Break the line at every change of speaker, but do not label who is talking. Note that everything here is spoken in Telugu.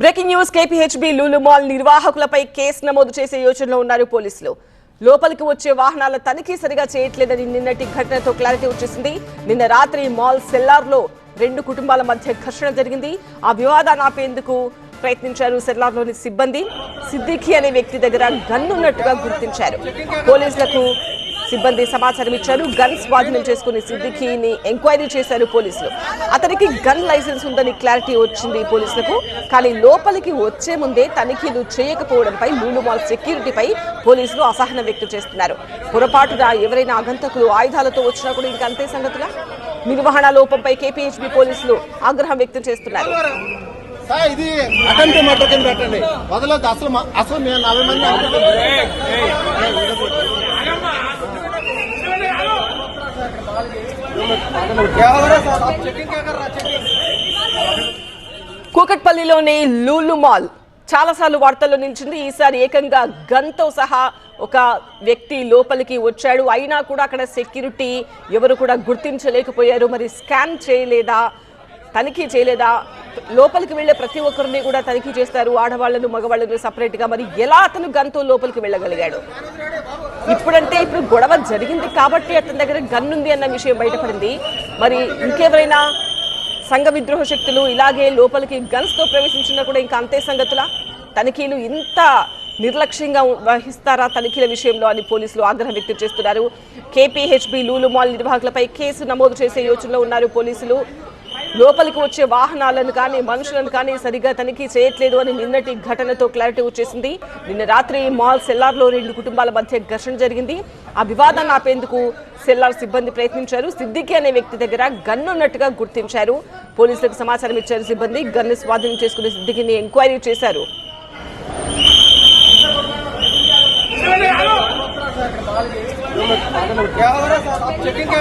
Breaking news KPHB Lulu mall నిర్వాహకులపై కేసు నమోదు చేసే యోచనలో ఉన్నారు పోలీసులు. లోపలికి వచ్చే వాహనాల తనిఖీ సరిగా చేయట్లేదని నిన్నటి ఘటనతో క్లారిటీ వచ్చేసింది. నిన్న రాత్రి మాల్ సెల్లార్లో రెండు కుటుంబాల మధ్య ఘర్షణ జరిగింది. ఆ వివాదాన్ని ఆపేందుకు ప్రయత్నించారు సెల్లార్లోని సిబ్బంది. సిద్దిఖీ అనే వ్యక్తి దగ్గర గన్ ఉన్నట్టుగా గుర్తించారు. పోలీసులకు సిబ్బంది సమాచారం ఇచ్చారు. గన్ స్వాధీనం చేసుకుని సిద్దిఖీని ఎంక్వైరీ చేశారు పోలీసులు. అతనికి గన్ లైసెన్స్ ఉందని క్లారిటీ వచ్చింది పోలీసులకు. కానీ లోపలికి వచ్చే ముందే తనిఖీలు చేయకపోవడంపై లూలు మాల్ సెక్యూరిటీపై పోలీసులు అసహనం వ్యక్తం చేస్తున్నారు. పొరపాటున ఎవరైనా ఆగంతకులు ఆయుధాలతో వచ్చినా కూడా ఇంకా అంతే సంగతుల. నిర్వహణ లోపంపై కేపీహెచ్బీ పోలీసులు ఆగ్రహం వ్యక్తం చేస్తున్నారు.
ఇది అటెంప్ట్ మర్డర్ కింద పెట్టండి. వదలొద్దు. అసలు మేము 40 మంది
కూకట్పల్లిలోని లూలు మాల్ చాలాసార్లు వార్తల్లో నిలిచింది. ఈసారి ఏకంగా గన్తో సహా ఒక వ్యక్తి లోపలికి వచ్చాడు. అయినా కూడా అక్కడ సెక్యూరిటీ ఎవరు కూడా గుర్తించలేకపోయారు. మరి స్కాన్ చేయలేదా, తనిఖీ చేయలేదా? లోపలికి వెళ్లే ప్రతి ఒక్కరిని కూడా తనిఖీ చేస్తారు, ఆడవాళ్లను మగవాళ్లను సపరేట్ గా. మరి ఎలా అతను గన్తో లోపలికి వెళ్ళగలిగాడు? ఇప్పుడు గొడవ జరిగింది కాబట్టి అతని దగ్గర గన్ ఉంది అన్న విషయం బయటపడింది. మరి ఇంకెవరైనా సంఘ విద్రోహ శక్తులు ఇలాగే లోపలికి గన్స్ తో ప్రవేశించినా కూడా ఇంకా అంతే సంగతుల. తనిఖీలు ఇంత నిర్లక్ష్యంగా వహిస్తారా తనిఖీల విషయంలో అని పోలీసులు ఆగ్రహం వ్యక్తం చేస్తున్నారు. కేపీహెచ్బీ లూలు మాల్ నిర్వాహకులపై కేసు నమోదు చేసే యోచనలో ఉన్నారు పోలీసులు. లోపలికి వచ్చే వాహనాలను కానీ మనుషులను కానీ సరిగా తనిఖీ చేయట్లేదు అని నిన్నటి ఘటనతో క్లారిటీ వచ్చేసింది. నిన్న రాత్రి మాల్ సెల్లార్లో రెండు కుటుంబాల మధ్య ఘర్షణ జరిగింది. ఆ వివాదాన్ని ఆపేందుకు సెల్లార్ సిబ్బంది ప్రయత్నించారు. సిద్దిఖీ అనే వ్యక్తి దగ్గర గన్ ఉన్నట్టుగా గుర్తించారు. పోలీసులకు సమాచారం ఇచ్చారు సిబ్బంది. గన్ను స్వాధీనం చేసుకుని సిద్దిఖీని ఎంక్వైరీ చేశారు.
చెకింగ్